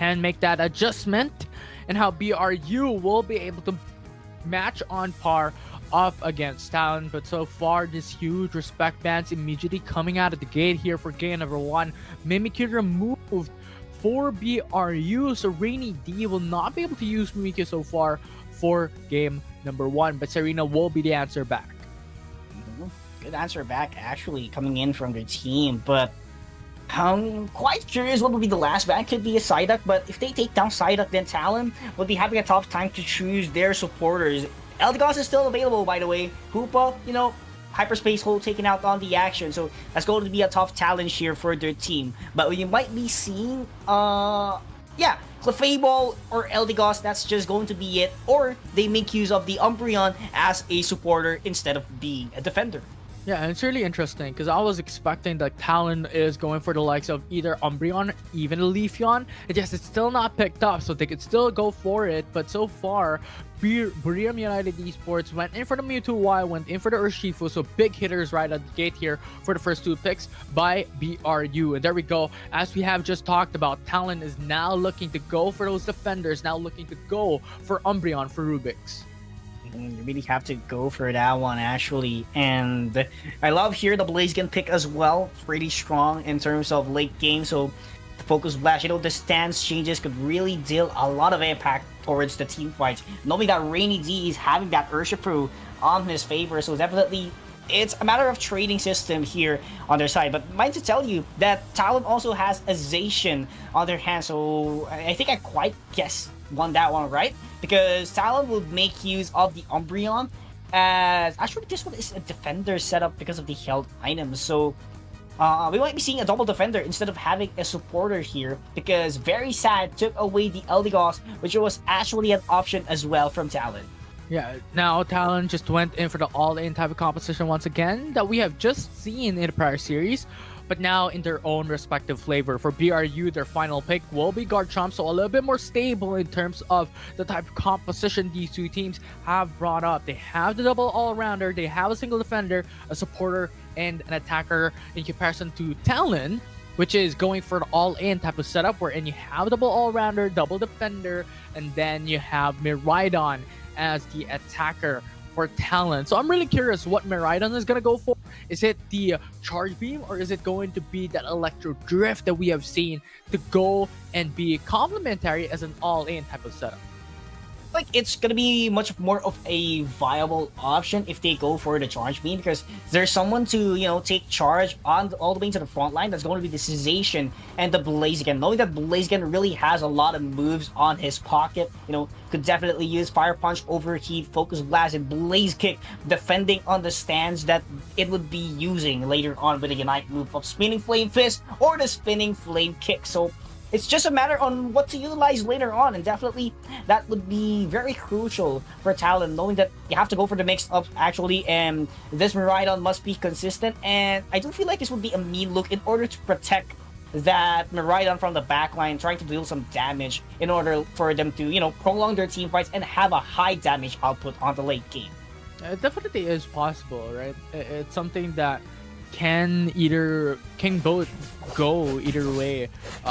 can make that adjustment and how BRU will be able to match on par up against Talon. But so far, this huge respect bans immediately coming out of the gate here for game number 1. Mimikyu removed for BRU, so Rainy D will not be able to use Mimikyu so far for game number 1, but Serena will be the answer back. Good answer back, actually, coming in from their team, but I'm quite curious what would be the last ban. Could be a Psyduck, but if they take down Psyduck, then Talon will be having a tough time to choose their supporters. Eldegoss is still available, by the way. Hoopa, Hyperspace Hole taken out on the action, so that's going to be a tough challenge here for their team. But you might be seeing, Clefable or Eldegoss, that's just going to be it. Or they make use of the Umbreon as a supporter instead of being a defender. Yeah, and it's really interesting because I was expecting that Talon is going for the likes of either Umbreon, even a Leafeon. Yes, it's still not picked up, so they could still go for it. But so far, Buriram United Esports went in for the Mewtwo Y, went in for the Urshifu, so big hitters right at the gate here for the first 2 picks by BRU. And there we go. As we have just talked about, Talon is now looking to go for those defenders, now looking to go for Umbreon for Rubik's. You really have to go for that one, actually. And I love here the Blaziken pick as well. Pretty strong in terms of late game. So the Focus Blast, the stance changes could really deal a lot of impact towards the team fights. Knowing that Rainy D is having that Urshifu on his favor. So definitely, it's a matter of trading system here on their side. But mind to tell you that Talon also has a Zacian on their hands. So I think I quite won that one, right? Because Talon would make use of the Umbreon, as actually this one is a defender setup because of the held items. So we might be seeing a double defender instead of having a supporter here, because Very Sad took away the Eldegoss, which was actually an option as well from Talon. Yeah, now Talon just went in for the all-in type of composition once again that we have just seen in the prior series, but now in their own respective flavor. For BRU, their final pick will be Garchomp, so a little bit more stable in terms of the type of composition these two teams have brought up. They have the double all-rounder, they have a single defender, a supporter, and an attacker, in comparison to Talon, which is going for the all-in type of setup, wherein you have a double all-rounder, double defender, and then you have Miraidon as the attacker for Talon. So I'm really curious what Miraidon is going to go for. Is it the Charge Beam, or is it going to be that Electro Drift that we have seen to go and be complementary as an all-in type of setup? Like, it's gonna be much more of a viable option if they go for the Charge Beam, because there's someone to, take charge on all the way to the front line. That's going to be the Cessation and the Blaziken. Knowing that Blaziken really has a lot of moves on his pocket, could definitely use Fire Punch, Overheat, Focus Blast, and Blaze Kick, defending on the stands that it would be using later on with the Unite move of Spinning Flame Fist or the Spinning Flame Kick. So it's just a matter on what to utilize later on, and definitely that would be very crucial for Talon, knowing that you have to go for the mix-up actually, and this Miraidon must be consistent. And I do feel like this would be a mean look in order to protect that Miraidon from the backline, trying to deal some damage in order for them to, prolong their team fights and have a high damage output on the late game. It definitely is possible, right? It's something that can both go either way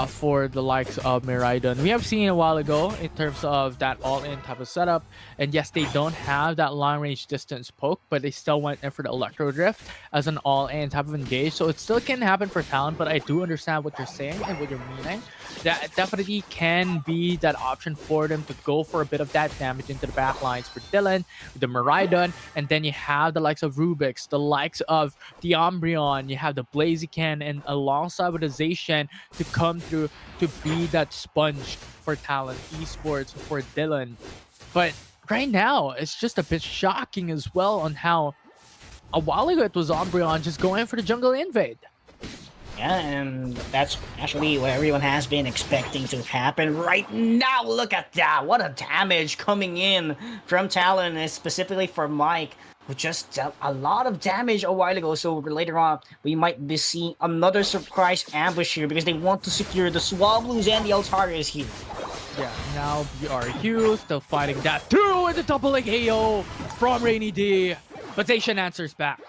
for the likes of Miraidon. We have seen a while ago in terms of that all-in type of setup, and yes, they don't have that long-range distance poke, but they still went in for the Electro Drift as an all-in type of engage, so it still can happen for Talon. But I do understand what you're saying and what you're meaning. That definitely can be that option for them to go for a bit of that damage into the back lines for Dylan, the Miraidon, and then you have the likes of Rubik's, the likes of the Umbreon, you have the Blaziken, and alongside with the Zacian to come through to be that sponge for Talon Esports for Dylan. But right now, it's just a bit shocking as well on how a while ago it was Umbreon just going for the jungle invade. Yeah, and that's actually what everyone has been expecting to happen right now. Look at that. What a damage coming in from Talon, and specifically for Mike, who just dealt a lot of damage a while ago. So later on, we might be seeing another surprise ambush here, because they want to secure the Swablues and the Altarias here. Yeah, now BRU still fighting that through, and the double leg AO from Rainy D. But Zacian answers back.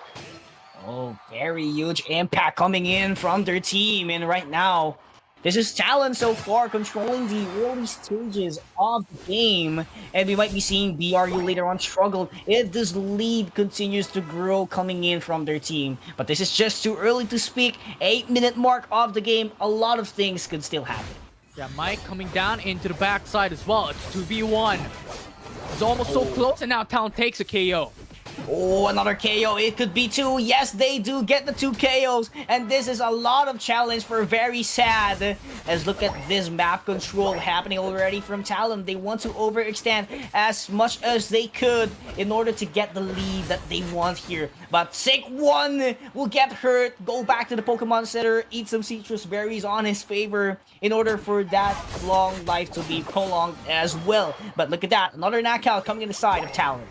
Oh, very huge impact coming in from their team. And right now, This is Talon so far controlling the early stages of the game, and we might be seeing BRU later on struggle if this lead continues to grow coming in from their team. But this is just too early to speak. 8-minute mark of the game, a lot of things could still happen. Yeah, Mike coming down into the backside as well. It's 2v1. It's almost so close, and now Talon takes a KO. Oh, another KO. It could be 2. Yes, they do get the 2 KOs. And this is a lot of challenge for Very Sad. As look at this map control happening already from Talon. They want to overextend as much as they could in order to get the lead that they want here. But Sync1 will get hurt. Go back to the Pokemon Center. Eat some citrus berries on his favor in order for that long life to be prolonged as well. But look at that. Another knockout coming in the side of Talon.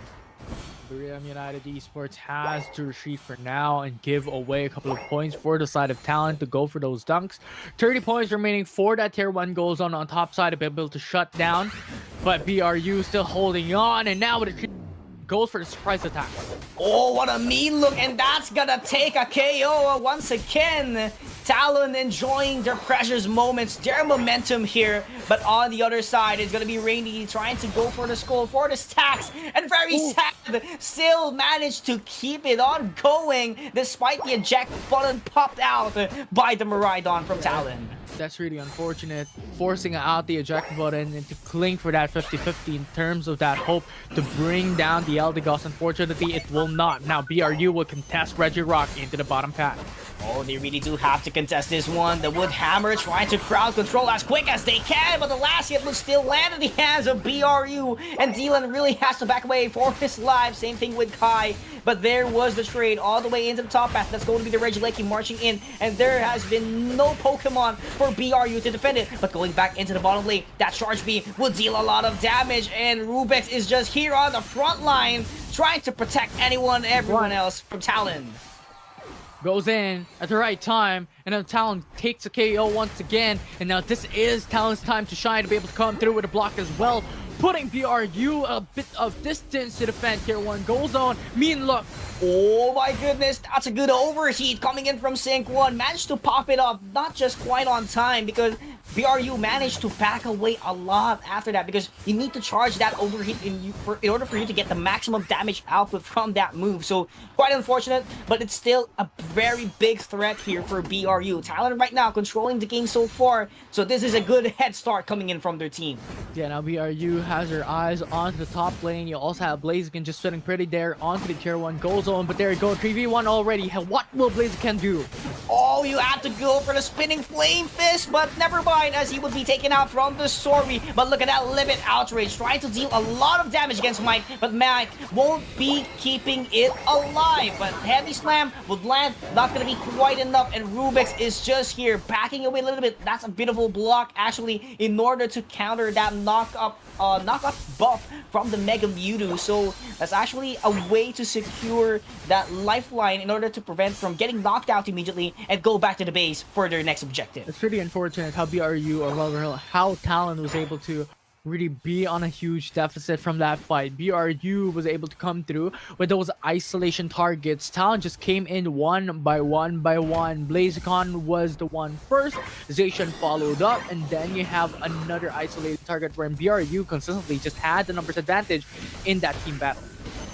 Buriram United Esports has to retreat for now and give away a couple of points for the side of Talon to go for those dunks. 30 points remaining for that tier 1 goal zone on top side to be able to shut down. But BRU still holding on, and now with a goes for the surprise attack. Oh, what a mean look, and that's gonna take a KO once again. Talon enjoying their precious moments, their momentum here. But on the other side, it's gonna be Rainy trying to go for the skull, for the stacks, and Very Sad still managed to keep it on going despite the eject button popped out by the Miraidon from Talon. That's really unfortunate, forcing out the eject button and to cling for that 50-50 in terms of that hope to bring down the Eldegoss. Unfortunately, it will not. Now, BRU will contest Regirock into the bottom path. Oh, they really do have to contest this one. The Wood Hammer trying to crowd control as quick as they can, but the last hit will still land in the hands of BRU, and Dylan really has to back away for his life. Same thing with Kai, but there was the trade all the way into the top path. That's going to be the Regieleki marching in, and there has been no Pokemon for BRU to defend it. But going back into the bottom lane, that Charge Beam will deal a lot of damage, and Rubex is just here on the front line trying to protect everyone else from Talon. Goes in at the right time, and then Talon takes a KO once again, and now this is Talon's time to shine, to be able to come through with a block as well, putting BRU a bit of distance to defend tier 1 goal zone. Mean look. Oh my goodness, that's a good overheat coming in from Sync1. Managed to pop it up, not just quite on time, because BRU managed to back away a lot after that, because you need to charge that overheat in order for you to get the maximum damage output from that move. So quite unfortunate, but it's still a very big threat here for BRU. Talon right now controlling the game so far, so this is a good head start coming in from their team. Yeah, now BRU has their eyes onto the top lane. You also have Blaziken just sitting pretty there onto the tier 1 goal zone, but there you go, 3v1 already. What will Blaziken do? Oh, you have to go for the spinning flame fist, but never mind, as he would be taken out from the story. But look at that limit outrage, trying to deal a lot of damage against Mike, but Mike won't be keeping it alive. But heavy slam would land, not gonna be quite enough, and Rubix is just here backing away a little bit. That's a beautiful block actually in order to counter that knockup buff from the Mega Mewtwo. So that's actually a way to secure that lifeline in order to prevent from getting knocked out immediately and go back to the base for their next objective. It's pretty unfortunate how BRU, or rather how Talon was able to really be on a huge deficit from that fight. BRU was able to come through with those isolation targets. Talon just came in one by one. Blaziken was the one first. Zacian followed up, and then you have another isolated target where BRU consistently just had the numbers advantage in that team battle.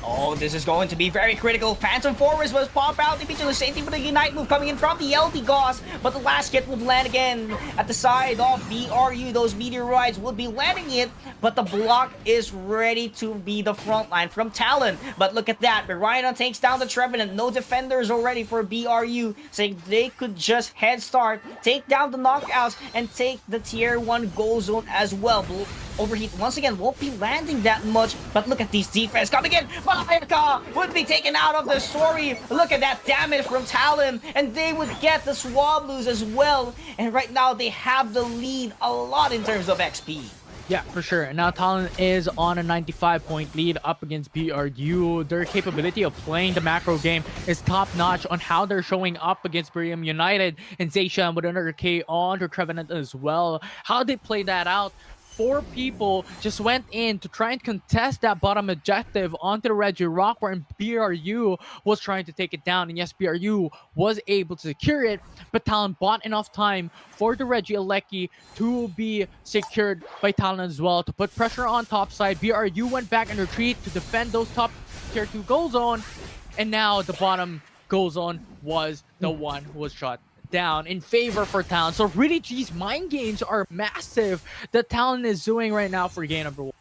Oh, this is going to be very critical. Phantom Forest was pop out immediately. The same thing with the Unite move coming in from the Eldegoss, but the last hit would land again at the side of BRU. Those meteorites would be landing it, but the block is ready to be the front line from Talon. But look at that. Miraidon takes down the Trevenant. No defenders already for BRU, saying they could just head start, take down the knockouts, and take the tier 1 goal zone as well. Overheat once again won't be landing that much, but look at these defense coming in. Mayaka would be taken out of the story. Look at that damage from Talon, and they would get the Swablues as well. And right now they have the lead a lot in terms of XP. Yeah, for sure. And now Talon is on a 95-point lead up against BRU. Their capability of playing the macro game is top-notch on how they're showing up against Buriram United, and Zacian with another K on to Trevenant as well. How they play that out 4 people just went in to try and contest that bottom objective onto the Reggie Rock, where BRU was trying to take it down. And yes, BRU was able to secure it, but Talon bought enough time for the Reggie Alecki to be secured by Talon as well to put pressure on top side. BRU went back and retreat to defend those top tier 2 goal zone, and now the bottom goal zone was the one who was shot down in favor for Talon. So really, these mind games are massive that Talon is doing right now for game number 1.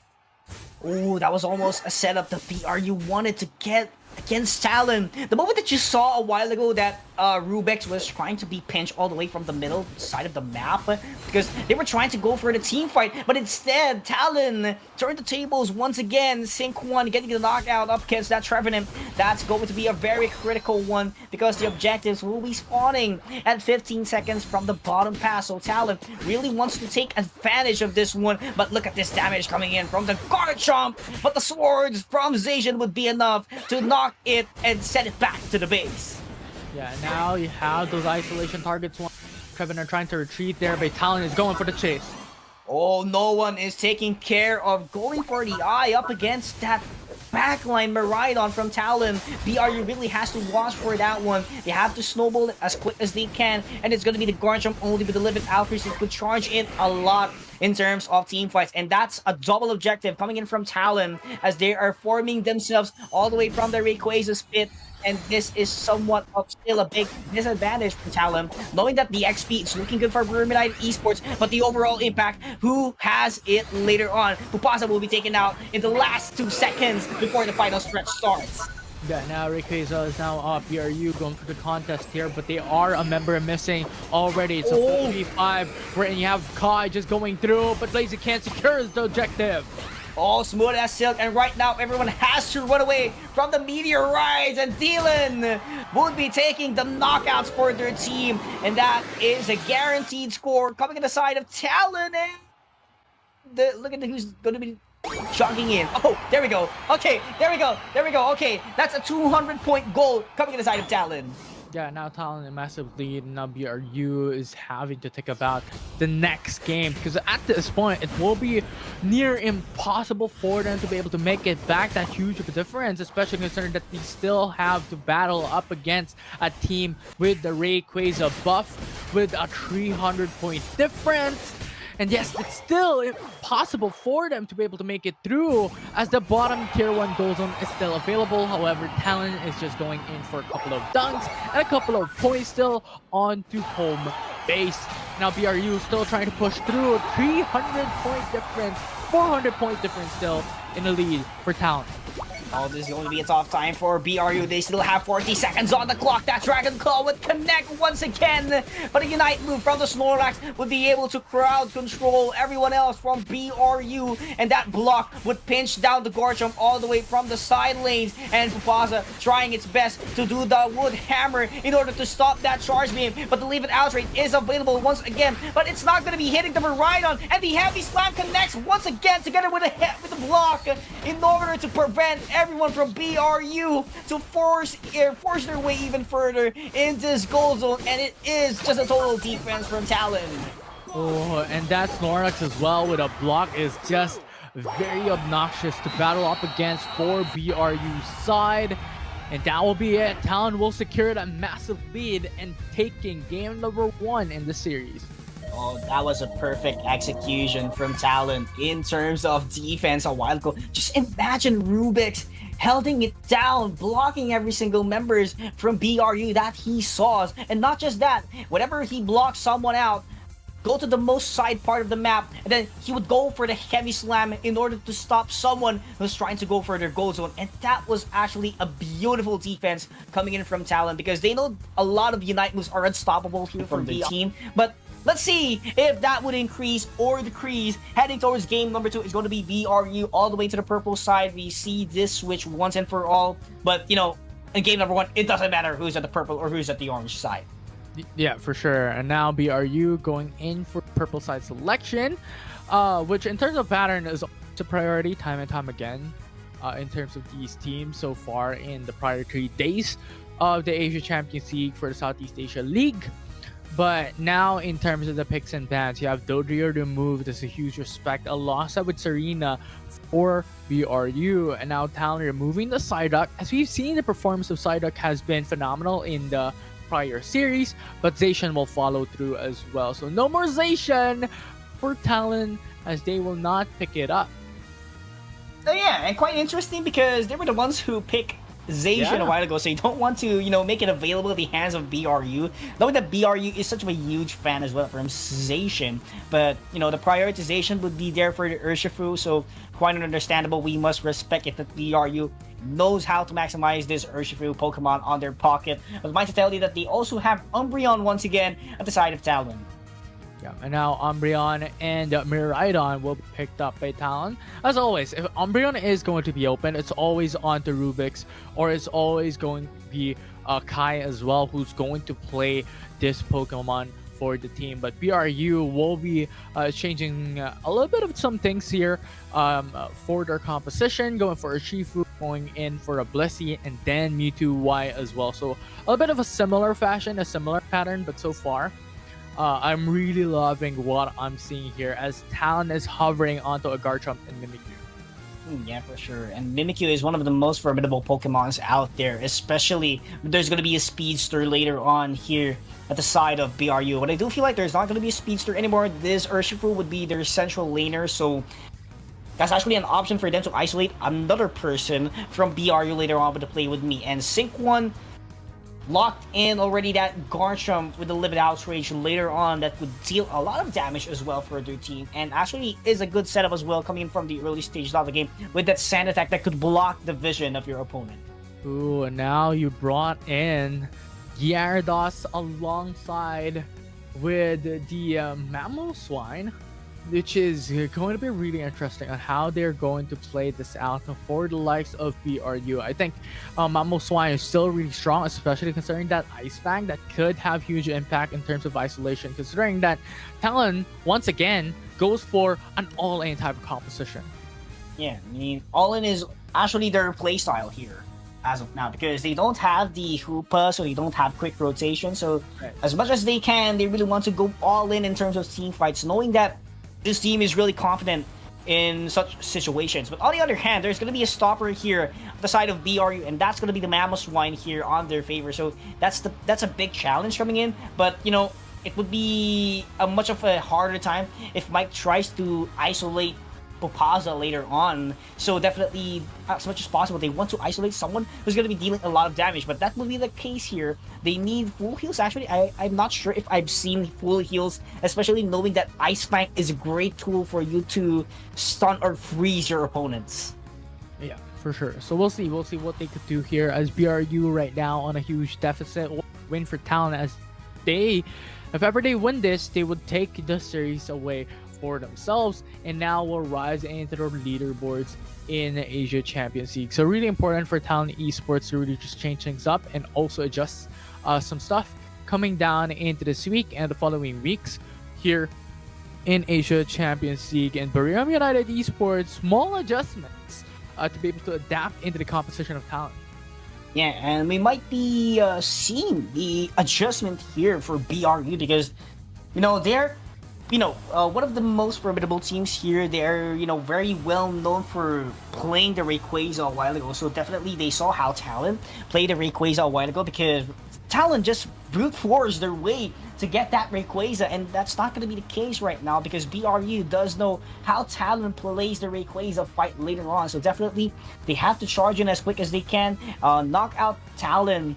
Oh, that was almost a setup that BRU wanted to get against Talon. The moment that you saw a while ago that Rubex was trying to be pinched all the way from the middle side of the map because they were trying to go for the team fight, but instead Talon turned the tables once again. Sync 1 getting the knockout up against that Trevenant. That's going to be a very critical one because the objectives will be spawning at 15 seconds from the bottom pass. So Talon really wants to take advantage of this one, but look at this damage coming in from the Garchomp. But the swords from Zacian would be enough to knock it and send it back to the base. Yeah, now you have those isolation targets. Treven are trying to retreat there, but Talon is going for the chase. Oh, no one is taking care of going for the eye up against that backline Miraidon from Talon. BRU really has to watch for that one. They have to snowball it as quick as they can, and it's going to be the Garchomp only with the limited outreach that could charge in a lot in terms of team fights, and that's a double objective coming in from Talon as they are forming themselves all the way from the Rayquaza's pit. And this is somewhat of still a big disadvantage for Talon, knowing that the XP is looking good for Buriram Esports, but the overall impact, who has it later on? PUACL will be taken out in the last 2 seconds before the final stretch starts. Yeah, now Rayquaza is now up. BRU going for the contest here, but they are a member missing already. It's a 4v5 where you have Kai just going through, but Blaziken secures the objective. All smooth as silk, and right now everyone has to run away from the meteorites, and Dylan would be taking the knockouts for their team, and that is a guaranteed score coming in the side of Talon. And look at who's going to be jogging in. Oh, there we go. Okay, there we go. There we go. Okay, that's a 200-point goal coming in the side of Talon. Yeah, now Talon in a massive lead. Now BRU is having to think about the next game because at this point it will be near impossible for them to be able to make it back that huge of a difference, especially considering that they still have to battle up against a team with the Rayquaza buff with a 300-point difference. And yes, it's still impossible for them to be able to make it through as the bottom tier 1 goal zone is still available. However, Talon is just going in for a couple of dunks and a couple of points still onto home base. Now BRU still trying to push through a 300-point difference, 400-point difference still in the lead for Talon. Oh, this is going to be a tough time for BRU. They still have 40 seconds on the clock. That Dragon Claw would connect once again. But a Unite move from the Snorlax would be able to crowd control everyone else from BRU. And that block would pinch down the Garchomp all the way from the side lanes. And PUACL trying its best to do the Wood Hammer in order to stop that charge beam. But the Leave It Out rate is available once again. But it's not going to be hitting the Miraidon. And the Heavy Slam connects once again together with the block in order to prevent everyone from BRU to force their way even further in this goal zone, and it is just a total defense from Talon. Oh, and that Snorlax as well with a block is just very obnoxious to battle up against for BRU's side. And that will be it. Talon will secure a massive lead and taking game number 1 in the series. Oh, that was a perfect execution from Talon in terms of defense a while ago. Just imagine Rubix holding it down, blocking every single members from BRU that he saw. And not just that, whenever he blocks someone out, go to the most side part of the map, and then he would go for the Heavy Slam in order to stop someone who's trying to go for their goal zone. And that was actually a beautiful defense coming in from Talon because they know a lot of Unite moves are unstoppable here from the team. But let's see if that would increase or decrease. Heading towards game number 2 is going to be BRU all the way to the purple side. We see this switch once and for all. But, you know, in game number 1, it doesn't matter who's at the purple or who's at the orange side. Yeah, for sure. And now BRU going in for purple side selection, which in terms of pattern is a priority time and time again in terms of these teams so far in the prior 3 days of the Asia Champions League for the Southeast Asia League. But now, in terms of the picks and bans, you have Dodrio removed as a huge respect alongside with Serena for BRU, and now Talon removing the Psyduck. As we've seen, the performance of Psyduck has been phenomenal in the prior series, but Zacian will follow through as well. So no more Zacian for Talon as they will not pick it up. So yeah, and quite interesting because they were the ones who picked Zacian a while ago, so you don't want to, make it available in the hands of BRU. Knowing that BRU is such a huge fan as well from Zacian, but the prioritization would be there for the Urshifu, so quite understandable. We must respect it that BRU knows how to maximize this Urshifu Pokemon on their pocket. But mind to tell you that they also have Umbreon once again at the side of Talon. Yeah, and now Umbreon and Miraidon will be picked up by Talon. As always, if Umbreon is going to be open, it's always on to Rubik's, or it's always going to be Kai as well, who's going to play this Pokemon for the team. But BRU will be changing a little bit of some things here for their composition, going for a Shifu, going in for a Blissey, and then Mewtwo Y as well. So a little bit of a similar fashion, a similar pattern, but so far I'm really loving what I'm seeing here as Talon is hovering onto a Garchomp and Mimikyu. Yeah, for sure. And Mimikyu is one of the most formidable Pokemons out there, especially there's going to be a Speedster later on here at the side of BRU. But I do feel like there's not going to be a Speedster anymore. This Urshifu would be their central laner, so that's actually an option for them to isolate another person from BRU later on to play with me. And Sync 1 locked in already that Garchomp with the Livid Outrage later on that would deal a lot of damage as well for their team, and actually is a good setup as well coming in from the early stages of the game with that Sand Attack that could block the vision of your opponent. Ooh, and now you brought in Gyarados alongside with the Mamoswine, which is going to be really interesting on how they're going to play this out for the likes of BRU. I think Mamoswine is still really strong, especially considering that Ice Fang that could have huge impact in terms of isolation, considering that Talon, once again, goes for an all-in type of composition. Yeah, I mean, all-in is actually their playstyle here as of now, because they don't have the Hoopa, so they don't have quick rotation, so as much as they can, they really want to go all-in in terms of team fights, knowing that this team is really confident in such situations. But on the other hand, there's going to be a stopper here at the side of BRU, and that's going to be the Mamoswine here on their favor. So that's a big challenge coming in. But, it would be a much of a harder time if Mike tries to isolate Pupaza later on. So definitely, as much as possible, they want to isolate someone who's going to be dealing a lot of damage. But that will be the case here. They need full heals. Actually, I'm not sure if I've seen full heals, especially knowing that Ice Fang is a great tool for you to stun or freeze your opponents. Yeah, for sure. So we'll see what they could do here as BRU right now on a huge deficit. Win for Talon, as if ever they win this, they would take the series away for themselves and now will rise into the leaderboards in the Asia Champions League. So really important for Talon Esports to really just change things up and also adjust some stuff coming down into this week and the following weeks here in Asia Champions League. And Buriram United Esports, small adjustments to be able to adapt into the composition of Talon. Yeah, and we might be seeing the adjustment here for BRU because, they're one of the most formidable teams here. They're, very well known for playing the Rayquaza a while ago. So definitely they saw how Talon played the Rayquaza a while ago because Talon just brute forced their way to get that Rayquaza, and that's not going to be the case right now because BRU does know how Talon plays the Rayquaza fight later on. So definitely they have to charge in as quick as they can, knock out Talon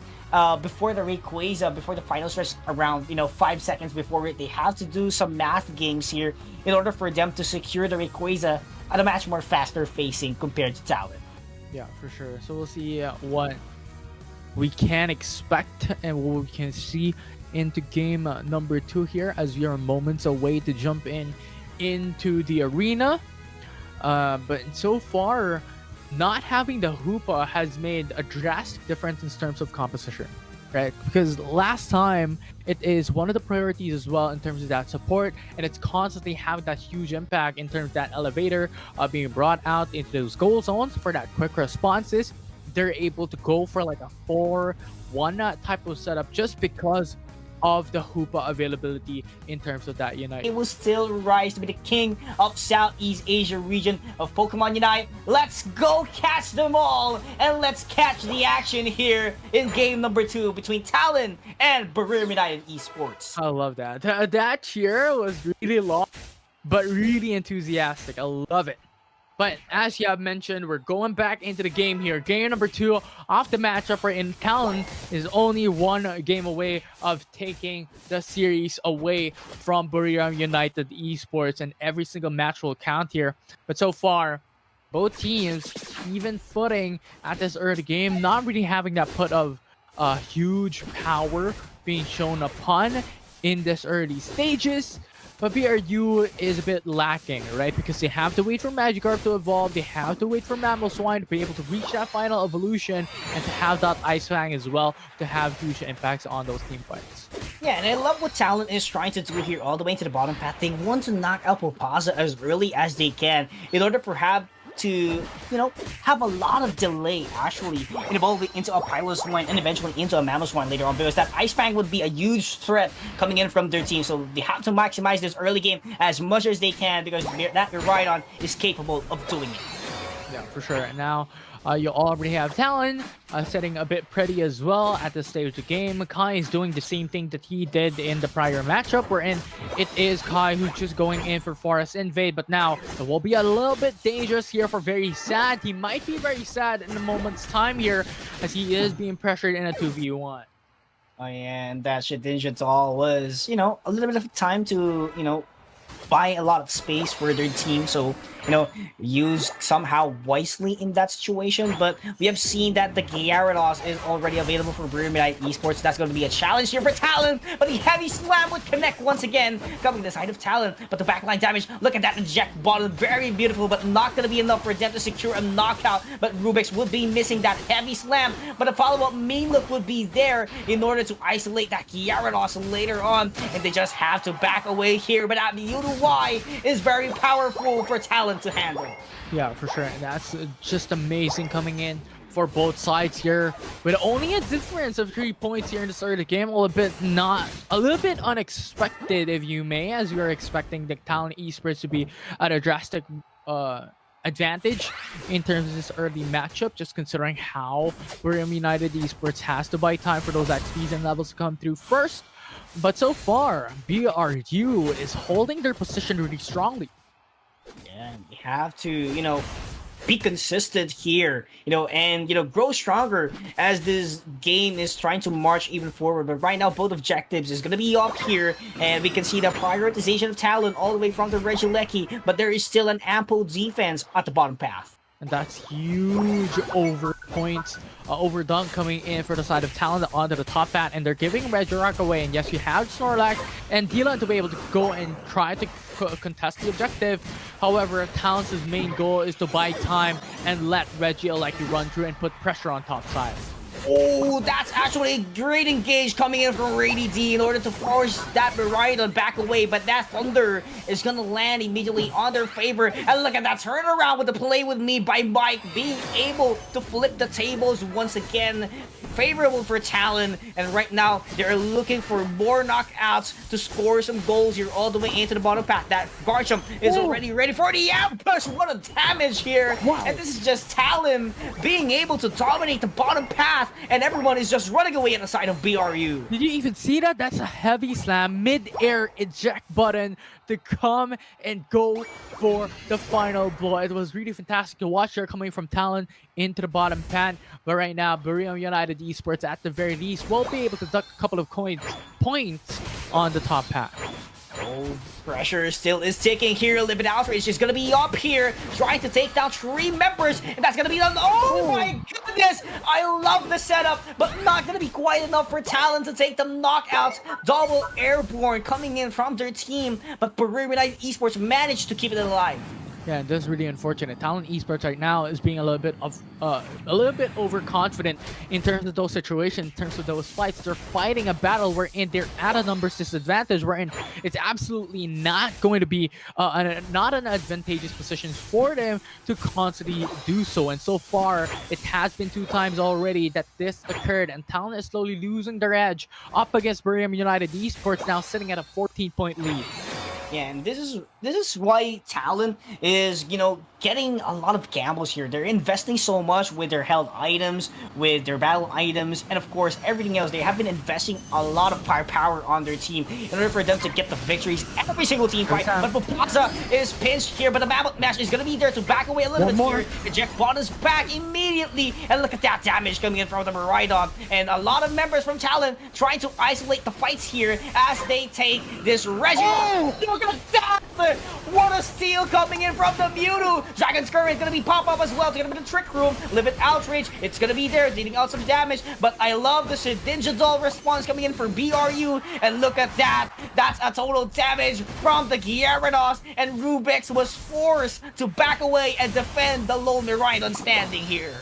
before the Rayquaza, before the final stretch, around 5 seconds before it. They have to do some math games here in order for them to secure the Rayquaza at a match more faster facing compared to Talon. Yeah, for sure. So we'll see what we can expect and what we can see into game number 2 here as we are moments away to jump into the arena. But so far, not having the Hoopa has made a drastic difference in terms of composition, right? Because last time, it is one of the priorities as well in terms of that support, and it's constantly having that huge impact in terms of that elevator being brought out into those goal zones for that quick responses. They're able to go for like a 4-1 type of setup just because of the Hoopa availability in terms of that Unite. It will still rise to be the king of Southeast Asia region of Pokemon Unite. Let's go catch them all, and let's catch the action here in game number 2 between Talon and Buriram United Esports. I love that. That cheer was really long, but really enthusiastic. I love it. But as you have mentioned, we're going back into the game here. Game number 2 off the matchup where in Talon is only one game away of taking the series away from Buriram United Esports, and every single match will count here. But so far, both teams even footing at this early game, not really having that put of huge power being shown upon in this early stages. But BRU is a bit lacking, right? Because they have to wait for Magikarp to evolve, they have to wait for Mamoswine to be able to reach that final evolution, and to have that Ice Fang as well to have huge impacts on those team fights. Yeah, and I love what Talon is trying to do here all the way to the bottom path. They want to knock out Popasa as early as they can in order for to, have a lot of delay actually in evolving into a Piloswine and eventually into a Mamoswine later on, because that Ice Fang would be a huge threat coming in from their team. So they have to maximize this early game as much as they can, because that Miraidon is capable of doing it. Yeah, for sure. And now you already have Talon setting a bit pretty as well at this stage of the game. Kai is doing the same thing that he did in the prior matchup, wherein it is Kai who's just going in for Forest Invade. But now it will be a little bit dangerous here for Very Sad. He might be very sad in a moment's time here, as he is being pressured in a 2v1. Oh, yeah, and that Shedinja Doll was, a little bit of time to, buy a lot of space for their team, so use somehow wisely in that situation. But we have seen that the Gyarados is already available for Buriram United Esports. That's going to be a challenge here for Talon, but the heavy slam would connect once again, coming to the side of Talon. But the backline damage, look at that eject bottom, very beautiful, but not going to be enough for them to secure a knockout. But Rubix would be missing that heavy slam, but a follow-up main look would be there in order to isolate that Gyarados later on, and they just have to back away here. But that Y is very powerful for Talon to handle. Yeah, for sure. And that's just amazing coming in for both sides here, with only a difference of 3 points here in the start of the game. A little bit unexpected, if you may, as we were expecting the Talon Esports to be at a drastic advantage in terms of this early matchup, just considering how Buriram United Esports has to buy time for those XPs and levels to come through first. But so far, BRU is holding their position really strongly. Yeah, you have to, be consistent here, and, grow stronger as this game is trying to march even forward. But right now, both objectives is going to be up here, and we can see the prioritization of Talon all the way from the Regieleki, but there is still an ample defense at the bottom path. And that's huge overdunk coming in for the side of Talon onto the top path, and they're giving Regirock away. And yes, you have Snorlax and Dylan to be able to go and try to contest the objective. However, Talon's main goal is to buy time and let Regieleki run through and put pressure on top side. Oh, that's actually a great engage coming in from Rady D in order to force that Miraidon back away, but that Thunder is gonna land immediately on their favor. And look at that turnaround with the play with me by Mike, being able to flip the tables once again. Favorable for Talon, and right now they're looking for more knockouts to score some goals here all the way into the bottom path. That Garchomp is already ready for the ambush. What a damage here! Wow. And this is just Talon being able to dominate the bottom path, and everyone is just running away at the side of BRU. Did you even see that? That's a heavy slam, mid-air eject button to come and go for the final blow. It was really fantastic to watch here coming from Talon into the bottom path. But right now, Buriram United Esports at the very least will be able to duck a couple of points on the top path. Oh, pressure still is ticking here. Live It Outrage is going to be up here, trying to take down 3 members, and that's going to be done. Oh my goodness! I love the setup, but not going to be quite enough for Talon to take them knockouts. Double airborne coming in from their team, but Buriram United Esports managed to keep it alive. Yeah, and this is really unfortunate. Talon Esports right now is being a little bit overconfident in terms of those situations, in terms of those fights. They're fighting a battle wherein they're at a numbers disadvantage, wherein it's absolutely not going to be not an advantageous position for them to constantly do so. And so far, it has been 2 times already that this occurred, and Talon is slowly losing their edge up against Buriram United Esports, now sitting at a 14-point lead. Yeah, and this is why Talon is, getting a lot of gambles here. They're investing so much with their held items, with their battle items, and of course everything else. They have been investing a lot of firepower on their team in order for them to get the victories every single team fight. But PUACL is pinched here, but the Mammoth Mash is gonna be there to back away a little bit here. The Jackpot is back immediately, and look at that damage coming in from the Miraidon, and a lot of members from Talon trying to isolate the fights here as they take this Reggie. Oh, look at that! What a steal coming in from the Mewtwo! Dragon's Current gonna be pop up as well to get a bit of Trick Room. Live it Outrage, it's gonna be there, dealing out some damage, but I love the Shedinja Doll response coming in for BRU, and look at that! That's a total damage from the Gyarados, and Rubix was forced to back away and defend the lone Miraidon standing here.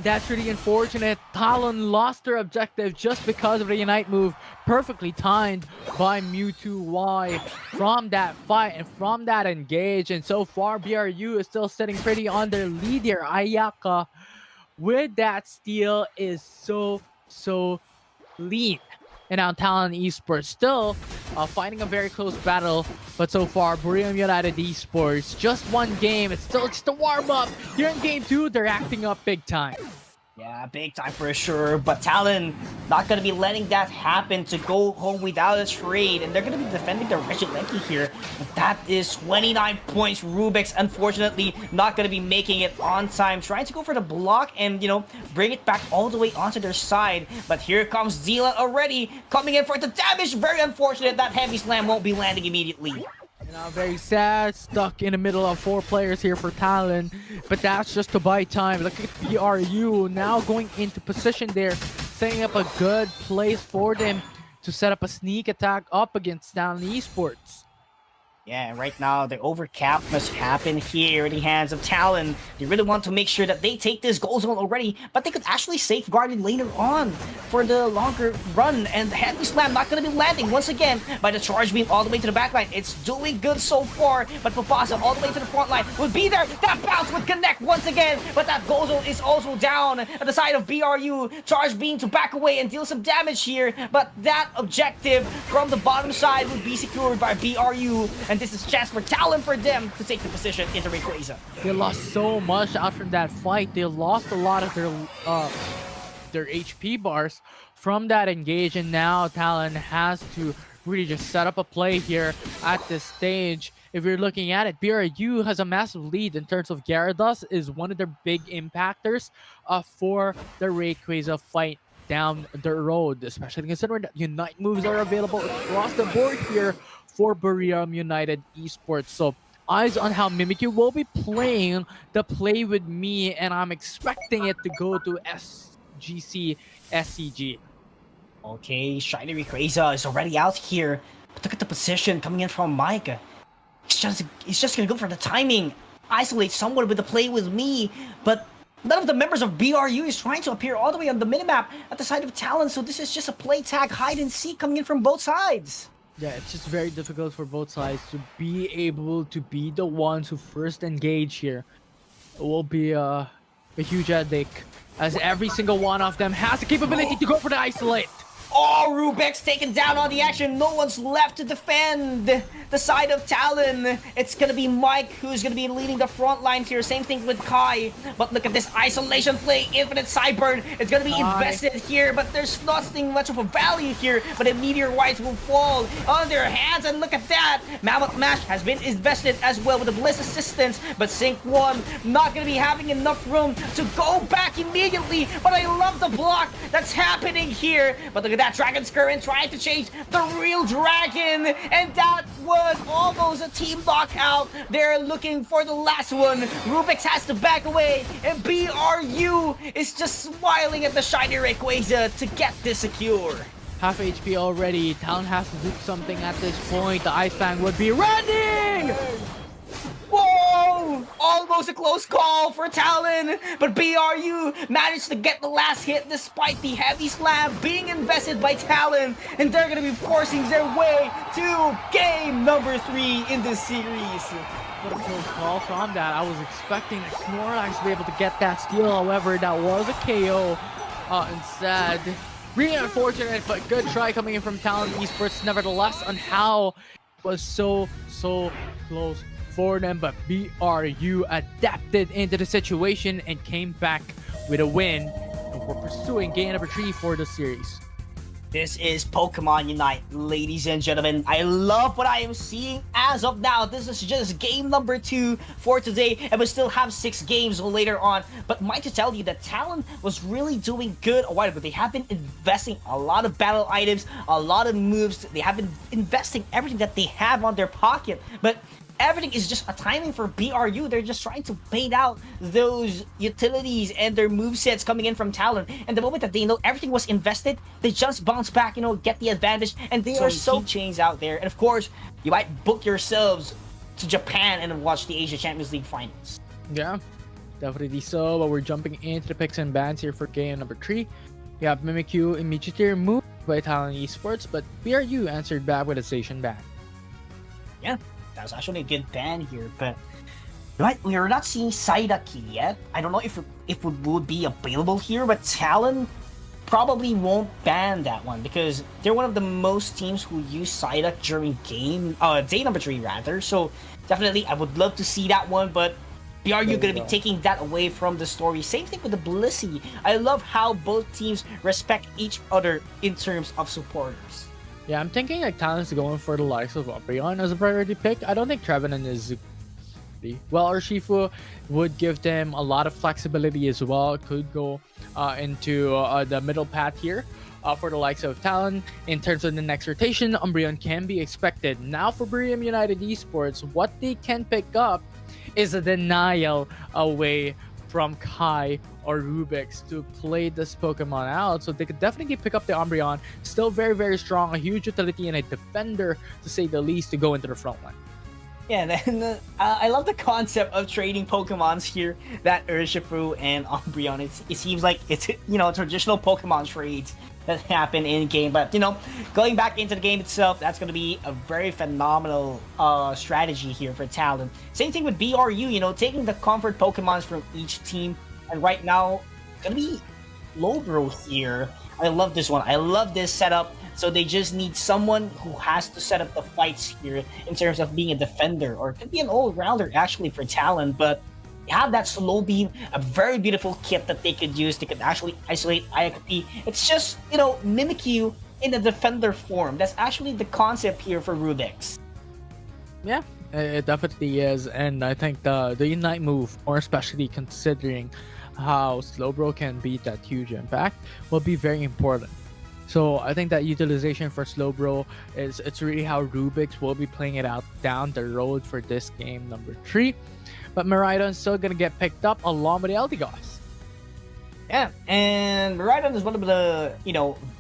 That's really unfortunate. Talon lost their objective just because of the Unite move. Perfectly timed by Mewtwo Y from that fight and from that engage. And so far, BRU is still sitting pretty on their lead here. Ayaka with that steal is so lean. And now Talon Esports still fighting a very close battle, but so far Buriram United Esports, just one game, it's still just a warm-up. Here in game 2, they're acting up big time. Yeah, big time for sure, but Talon not going to be letting that happen to go home without a trade, and they're going to be defending the Regieleki here. But that is 29 points. Rubix, unfortunately, not going to be making it on time, trying to go for the block and, bring it back all the way onto their side. But here comes Zila already, coming in for the damage. Very unfortunate that Heavy Slam won't be landing immediately. Now very sad, stuck in the middle of 4 players here for Talon, but that's just to buy time. Look at BRU now going into position there, setting up a good place for them to set up a sneak attack up against Talon Esports. Yeah, right now the overcap must happen here in the hands of Talon. They really want to make sure that they take this goal zone already, but they could actually safeguard it later on for the longer run. And the Heavy Slam not going to be landing once again by the Charge Beam all the way to the backline. It's doing good so far, but PUACL all the way to the front line would be there. That bounce would connect once again, but that goal zone is also down at the side of BRU. Charge Beam to back away and deal some damage here, but that objective from the bottom side would be secured by BRU. And this is a chance for Talon for them to take the position into Rayquaza. They lost so much out from that fight. They lost a lot of their HP bars from that engage, and now Talon has to really just set up a play here at this stage. If you're looking at it, BRU has a massive lead in terms of Gyarados is one of their big impactors for the Rayquaza fight down the road, especially considering that Unite moves are available across the board here for Buriram United Esports. So eyes on how Mimikyu will be playing the Play With Me, and I'm expecting it to go to SGC SCG. Okay, Shiny Rayquaza is already out here. But look at the position coming in from Mike. He's just gonna go for the timing. Isolate someone with the Play With Me, but none of the members of BRU is trying to appear all the way on the minimap at the side of Talon, so this is just a play tag hide and seek coming in from both sides. Yeah, it's just very difficult for both sides to be able to be the ones who first engage here. It will be a huge headache, as every single one of them has the capability to go for the isolate. Oh, Rubix taken down on the action. No one's left to defend the side of Talon. It's gonna be Mike who's gonna be leading the front line here. Same thing with Kai. But look at this isolation play. Infinite Cyburn. It's gonna be invested here, but there's nothing much of a value here. But a Meteor White will fall on their hands. And look at that. Mammoth Mash has been invested as well with the Bliss Assistance. But Sync 1 not gonna be having enough room to go back immediately. But I love the block that's happening here. But look at that. Dragon's Current trying to change the real dragon, and that was almost a team knockout. They're looking for the last one. Rubix has to back away, and BRU is just smiling at the Shiny Rayquaza to get this secure. Half HP already. Talon has to do something at this point. The Ice Fang would be running! was a close call for Talon, but BRU managed to get the last hit despite the heavy slab being invested by Talon, and they're going to be forcing their way to game number 3 in this series. What a close call from that. I was expecting Snorlax to be able to get that steal. However, that was a KO instead. Really unfortunate, but good try coming in from Talon Esports nevertheless on how it was so close for them. But BRU adapted into the situation and came back with a win. And we're pursuing game number 3 for the series. This is Pokemon Unite, ladies and gentlemen. I love what I am seeing as of now. This is just game number 2 for today, and we still have 6 games later on. But might to tell you that Talon was really doing good a while ago. They have been investing a lot of battle items, a lot of moves. They have been investing everything that they have on their pocket. But everything is just a timing for BRU. They're just trying to bait out those utilities and their movesets coming in from Talon. And the moment that they know everything was invested, they just bounce back, get the advantage. And they are so chains out there. And of course, you might book yourselves to Japan and watch the Asia Champions League finals. Yeah, definitely so. But we're jumping into the picks and bans here for game number 3. We have Mimikyu immediately removed by Talon Esports, but BRU answered back with a station ban. Yeah. That was actually a good ban here, but we are not seeing Psyduck yet. I don't know if it would be available here, but Talon probably won't ban that one because they're one of the most teams who use Psyduck during day number 3 rather. So definitely, I would love to see that one, but are you going to be taking that away from the story? Same thing with the Blissey. I love how both teams respect each other in terms of supporters. Yeah, I'm thinking like Talon's going for the likes of Umbreon as a priority pick. I don't think Trevenant is well, Urshifu would give them a lot of flexibility as well. Could go into the middle path here for the likes of Talon. In terms of the next rotation, Umbreon can be expected. Now for Buriram United Esports, what they can pick up is a denial away from Kai or Rubik's to play this Pokemon out. So they could definitely pick up the Umbreon. Still very strong, a huge utility and a defender to say the least to go into the front line. Yeah, and then I love the concept of trading Pokemons here. That Urshifu and Umbreon. It seems like it's traditional Pokemon trades that happen in game. But going back into the game itself, that's going to be a very phenomenal strategy here for Talon. Same thing with BRU. Taking the comfort Pokemons from each team. And right now, it's going to be Slowbro here. I love this one. I love this setup. So they just need someone who has to set up the fights here in terms of being a defender, or it could be an all-rounder actually for Talon. But you have that slow beam, a very beautiful kit that they could use. They could actually isolate IXP. It's just, Mimikyu in a defender form. That's actually the concept here for Rubik's. Yeah, it definitely is. And I think the Unite move, or especially considering how Slowbro can beat that huge impact, will be very important. So I think that utilization for Slowbro it's really how Rubik's will be playing it out down the road for this game number 3. But Miraidon's still gonna get picked up along with the Eldegoss. Yeah, and Miraidon is one of the,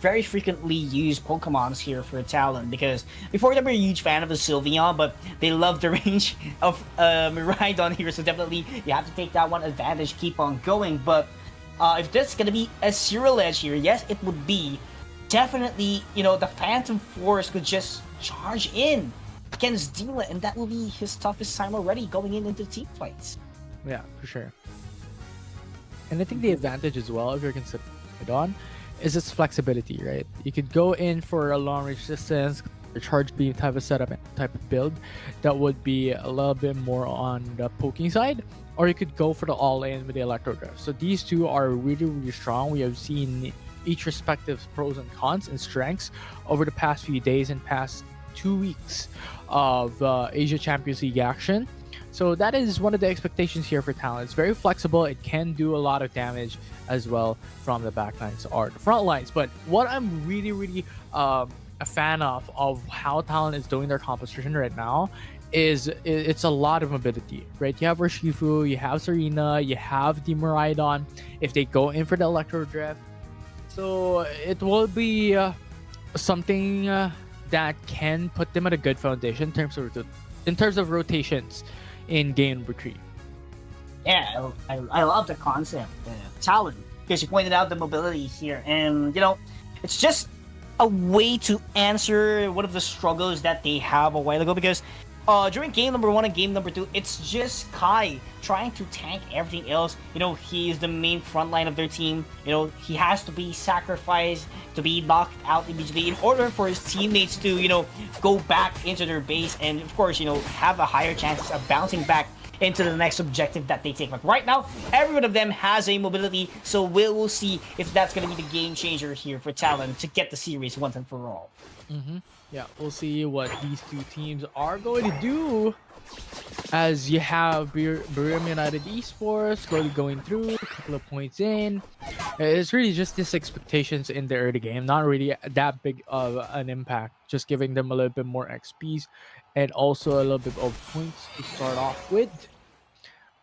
very frequently used Pokemons here for Talon, because before they were a huge fan of the Sylveon, but they love the range of Miraidon here, so definitely you have to take that one advantage, keep on going. But if this is going to be a serial edge here, yes, it would be. Definitely, the Phantom Force could just charge in against Dila, and that will be his toughest time already going into team fights. Yeah, for sure. And I think the advantage as well, if you're considering it on, is its flexibility, right? You could go in for a long resistance, a charge beam type of setup and type of build that would be a little bit more on the poking side, or you could go for the all-in with the Electro Drift. So these two are really strong. We have seen each respective pros and cons and strengths over the past few days and past 2 weeks of Asia Champions League action. So that is one of the expectations here for Talon. It's very flexible. It can do a lot of damage as well from the back lines or the front lines. But what I'm really a fan of how Talon is doing their composition right now is it's a lot of mobility, right? You have Urshifu, you have Serena, you have the Miraidon. If they go in for the Electro Drift, so it will be something that can put them at a good foundation in terms of rotations in game number 3. Yeah, I love the concept, Talon, because you pointed out the mobility here, and it's just a way to answer one of the struggles that they have a while ago. Because during game number one and game number two, it's just Kai trying to tank everything else. He is the main front line of their team. He has to be sacrificed to be knocked out immediately in order for his teammates to go back into their base, and of course have a higher chances of bouncing back into the next objective that they take. But right now, every one of them has a mobility, so we'll see if that's going to be the game changer here for Talon to get the series once and for all. Yeah, we'll see what these two teams are going to do. As you have Buriram United Esports slowly going through, a couple of points in. It's really just this expectations in the early game, not really that big of an impact, just giving them a little bit more XPs and also a little bit of points to start off with.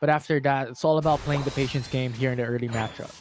But after that, it's all about playing the patience game here in the early matchup.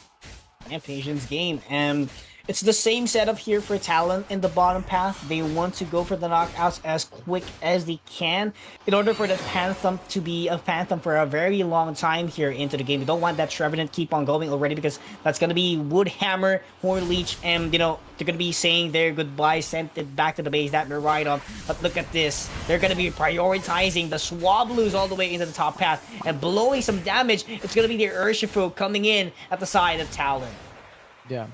And patience game, and it's the same setup here for Talon in the bottom path. They want to go for the knockouts as quick as they can in order for the Phantom to be a Phantom for a very long time here into the game. We don't want that Trevenant keep on going already, because that's going to be Woodhammer, Horn Leech, and they're going to be saying their goodbyes, sent it back to the base, that Miraidon. But look at this. They're going to be prioritizing the Swablues all the way into the top path and blowing some damage. It's going to be the Urshifu coming in at the side of Talon. Yeah.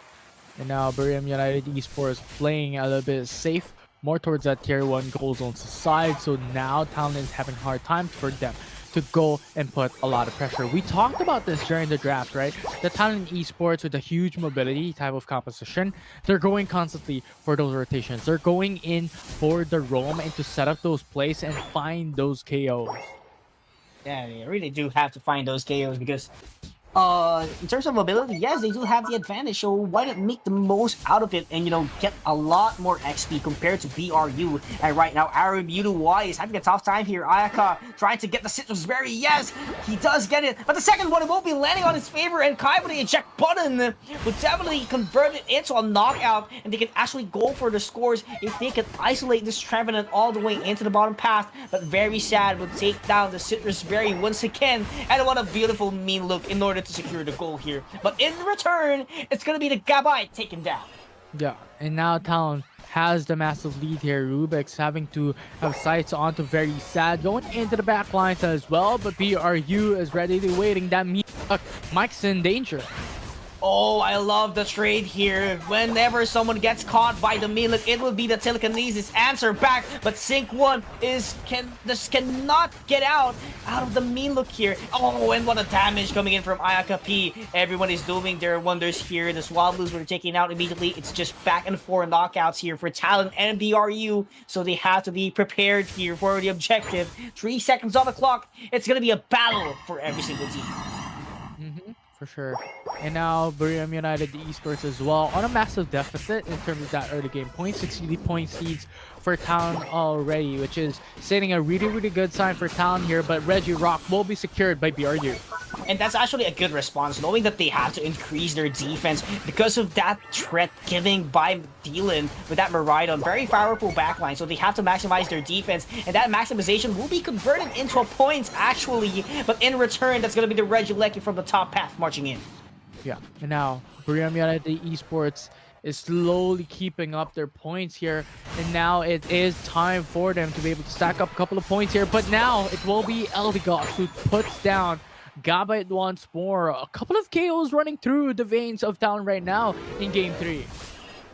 And now Buriram United Esports playing a little bit safe, more towards that tier 1 goal zone side. So now Talon is having a hard time for them to go and put a lot of pressure. We talked about this during the draft, right? The Talon Esports with a huge mobility type of composition, they're going constantly for those rotations. They're going in for the roam and to set up those plays and find those KOs. Yeah, they really do have to find those KOs, because in terms of mobility, yes, they do have the advantage, so why not make the most out of it and, get a lot more XP compared to BRU. And right now, Aramudu is having a tough time here. Ayaka trying to get the Citrus Berry. Yes, he does get it, but the second one, it won't be landing on his favor, and Kai with the eject button would definitely convert it into a knockout, and they can actually go for the scores if they can isolate this Trevenant all the way into the bottom path. But very sad, would take down the Citrus Berry once again, and what a beautiful mean look in order to secure the goal here. But in return, it's going to be the Gabite taken down. Yeah, and now Talon has the massive lead here. Rubik's having to have sights onto Very Sad, going into the back lines as well, but BRU is readily waiting. That means Mike's in danger. Oh, I love the trade here. Whenever someone gets caught by the Milik, it will be the telekinesis answer back. But Sync 1 cannot get out of the Milik here. Oh, and what a damage coming in from Ayaka P. Everyone is doing their wonders here. The Swablues were taken out immediately. It's just back and forth knockouts here for Talon and BRU. So they have to be prepared here for the objective. 3 seconds on the clock. It's going to be a battle for every single team. For sure. And now Buriram United Esports as well on a massive deficit in terms of that early game points. 60 points leads for Talon already, which is setting a really good sign for Talon here. But Reggie Rock will be secured by BRU. And that's actually a good response, knowing that they have to increase their defense because of that threat giving by Talon with that Miraidon. Very powerful backline, so they have to maximize their defense, and that maximization will be converted into a point, actually. But in return, that's going to be the Regieleki from the top path marching in. Yeah, and now Buriram United Esports is slowly keeping up their points here, and now it is time for them to be able to stack up a couple of points here. But now it will be Eldegoss who puts down Gabite once more. A couple of KOs running through the veins of Talon right now in game 3.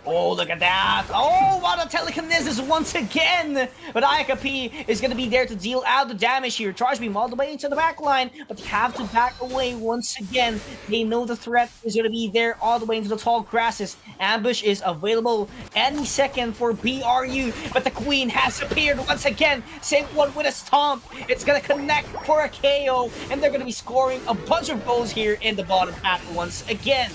Oh, look at that. Oh, what a telekinesis once again. But Ayaka P is going to be there to deal out the damage here. Charge beam all the way into the back line, but they have to back away once again. They know the threat is going to be there all the way into the tall grasses. Ambush is available any second for BRU, but the Queen has appeared once again. Same one with a stomp. It's going to connect for a KO, and they're going to be scoring a bunch of goals here in the bottom half once again.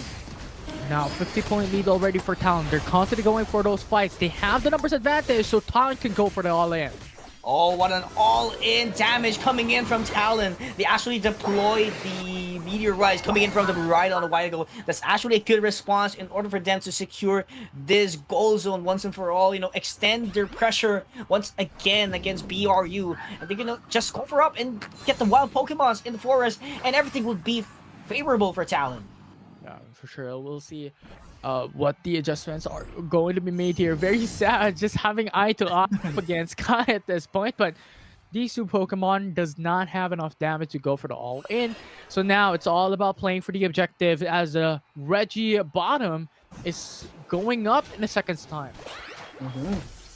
Now, 50-point lead already for Talon. They're constantly going for those fights. They have the numbers advantage, so Talon can go for the all-in. Oh, what an all-in damage coming in from Talon. They actually deployed the Meteor Rise coming in from the Buriram a while ago. That's actually a good response in order for them to secure this goal zone once and for all. You know, extend their pressure once again against BRU. And they're gonna just go for up and get the wild Pokemons in the forest, and everything will be favorable for Talon. Yeah, for sure. We'll see what the adjustments are going to be made here. Very sad just having eye to eye up against Kai at this point, but these two Pokemon does not have enough damage to go for the all-in. So now it's all about playing for the objective as Reggie bottom is going up in the second time.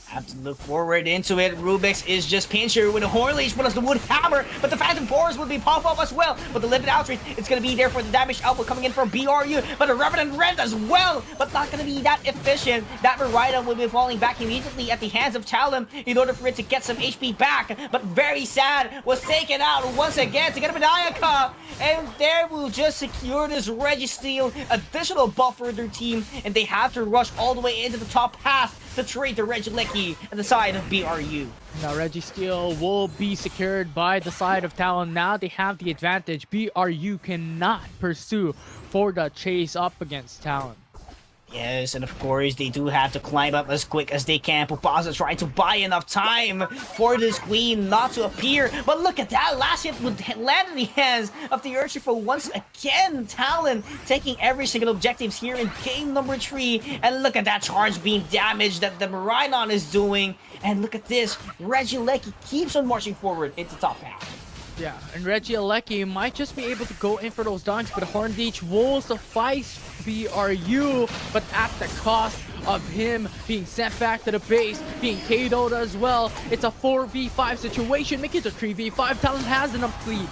Have to look forward into it. Rubix is just pincher with a Horn Leash, but as the Wood Hammer, but the Phantom Force will be pop up as well. But the Limited Outreach, it's going to be there for the damage output coming in from BRU, but a Revenant Rend as well, but not going to be that efficient. That Miraida will be falling back immediately at the hands of Talon in order for it to get some HP back, but very sad, was taken out once again to get a Maniaca, and there will just secure this Registeel, additional buff for their team, and they have to rush all the way into the top half to trade the Regieleki at the side of BRU. Now Registeel will be secured by the side of Talon. Now they have the advantage. BRU cannot pursue for the chase up against Talon. Yes, and of course, they do have to climb up as quick as they can. Pupasa trying to buy enough time for this queen not to appear. But look at that. Last hit would land in the hands of the Urshifu once again. Talon taking every single objectives here in game number 3. And look at that charge being damaged that the Miraidon is doing. And look at this. Regieleki keeps on marching forward into top half. Yeah, and Regieleki might just be able to go in for those dunks, but Horn Leech will suffice BRU, but at the cost of him being sent back to the base, being KO'd as well. It's a 4v5 situation, making it a 3v5. Talon has enough lead.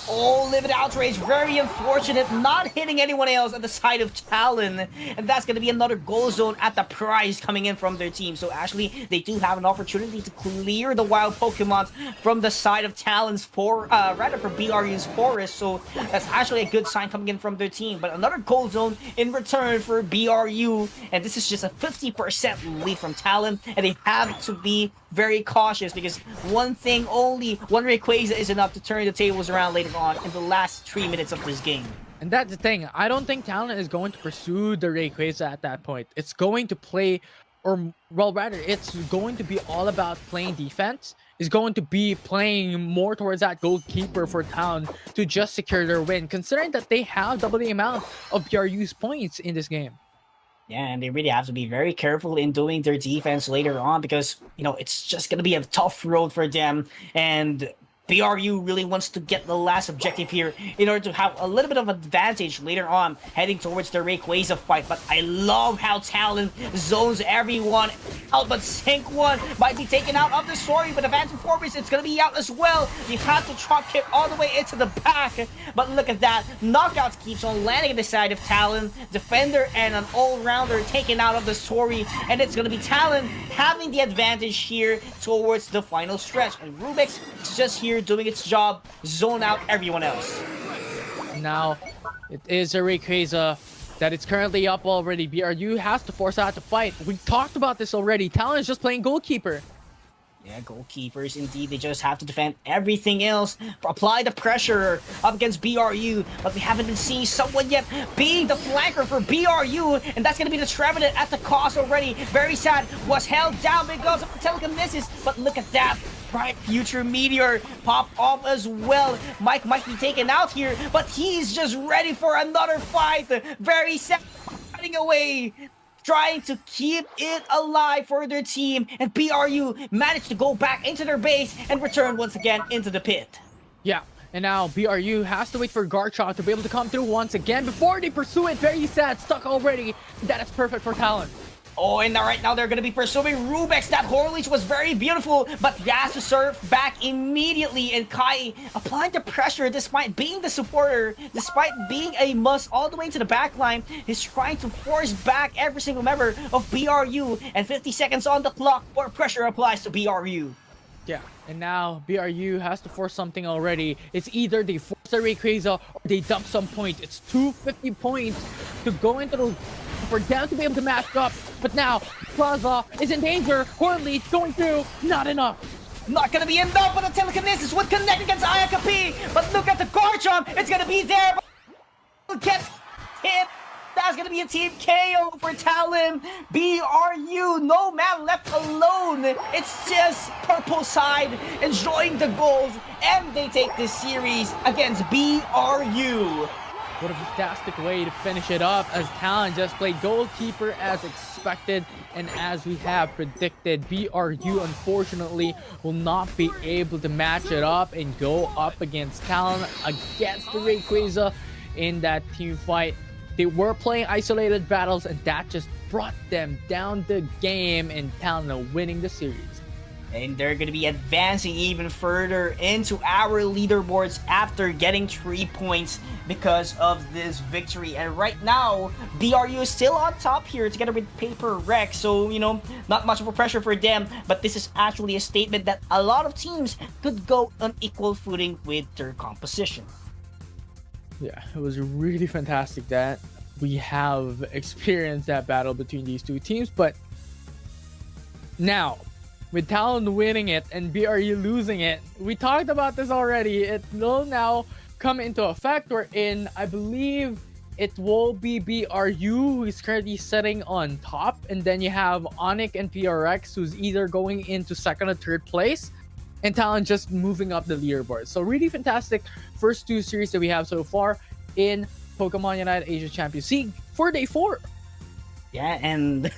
Oh, Livid Outrage, very unfortunate, not hitting anyone else at the side of Talon. And that's going to be another goal zone at the prize coming in from their team. So actually, they do have an opportunity to clear the wild Pokemon from the side of Talon's for BRU's forest. So that's actually a good sign coming in from their team. But another goal zone in return for BRU. And this is just a 50% lead from Talon. And they have to be very cautious because one Rayquaza is enough to turn the tables around later on in the last 3 minutes of this game. And that's the thing. I don't think Talon is going to pursue the Rayquaza at that point. It's going to play, or well, rather, it's going to be all about playing defense. It's going to be playing more towards that goalkeeper for Talon to just secure their win, considering that they have double the amount of BRU's points in this game. Yeah, and they really have to be very careful in doing their defense later on because, you know, it's just going to be a tough road for them. And BRU really wants to get the last objective here in order to have a little bit of advantage later on heading towards the Rayquaza fight. But I love how Talon zones everyone out, but Sync 1 might be taken out of the story, but Phantom Force, it's going to be out as well. You have to drop kick all the way into the back. But look at that. Knockout keeps on landing at the side of Talon. Defender and an all-rounder taken out of the story. And it's going to be Talon having the advantage here towards the final stretch. And Rubix is just here doing its job, zone out everyone else. Now, it is a Rayquaza that is currently up already. BRU has to force out the fight. We talked about this already. Talon is just playing goalkeeper. Yeah, goalkeepers, indeed. They just have to defend everything else. Apply the pressure up against BRU. But we haven't been seeing someone yet being the flanker for BRU. And that's going to be the Trevenant at the cost already. Very sad. Was held down because of the telekinesis. But look at that. Bright Future Meteor pop off as well. Mike might be taken out here, but he's just ready for another fight. Very sad. Running away. Trying to keep it alive for their team, and BRU managed to go back into their base and return once again into the pit. Yeah, and now BRU has to wait for Garchomp to be able to come through once again before they pursue it. Very sad, stuck already. That is perfect for Talon. Oh, and now, right now they're going to be pursuing Rubix. That Horn Leash was very beautiful, but he has to serve back immediately. And Kai applying the pressure despite being the supporter, despite being a must all the way to the back line, is trying to force back every single member of BRU. And 50 seconds on the clock, more pressure applies to BRU. Yeah, and now BRU has to force something already. It's either they force a Rayquaza or they dump some points. It's 250 points to go into the for them to be able to match up. But now Plaza is in danger. Horn Leech going through, not enough. Not gonna be enough, but the telekinesis would connect against Ayakapi. But look at the Garchomp, it's gonna be there, but gets hit. That's gonna be a team KO for Talon. BRU, no man left alone. It's just purple side enjoying the goals, and they take this series against BRU. What a fantastic way to finish it up, as Talon just played goalkeeper as expected and as we have predicted. BRU unfortunately will not be able to match it up and go up against Talon against the Rayquaza in that team fight. They were playing isolated battles, and that just brought them down the game, and Talon winning the series. And they're going to be advancing even further into our leaderboards after getting 3 points because of this victory. And right now, BRU is still on top here together with Paper Rex. So, you know, not much of a pressure for them. But this is actually a statement that a lot of teams could go on equal footing with their composition. Yeah, it was really fantastic that we have experienced that battle between these two teams. But now, with Talon winning it and BRU losing it, we talked about this already. It will now come into effect. Wherein I believe it will be BRU who is currently sitting on top, and then you have Onyx and PRX who's either going into second or third place, and Talon just moving up the leaderboard. So really fantastic first 2 series that we have so far in Pokemon Unite Asia Champions League for day 4. Yeah, and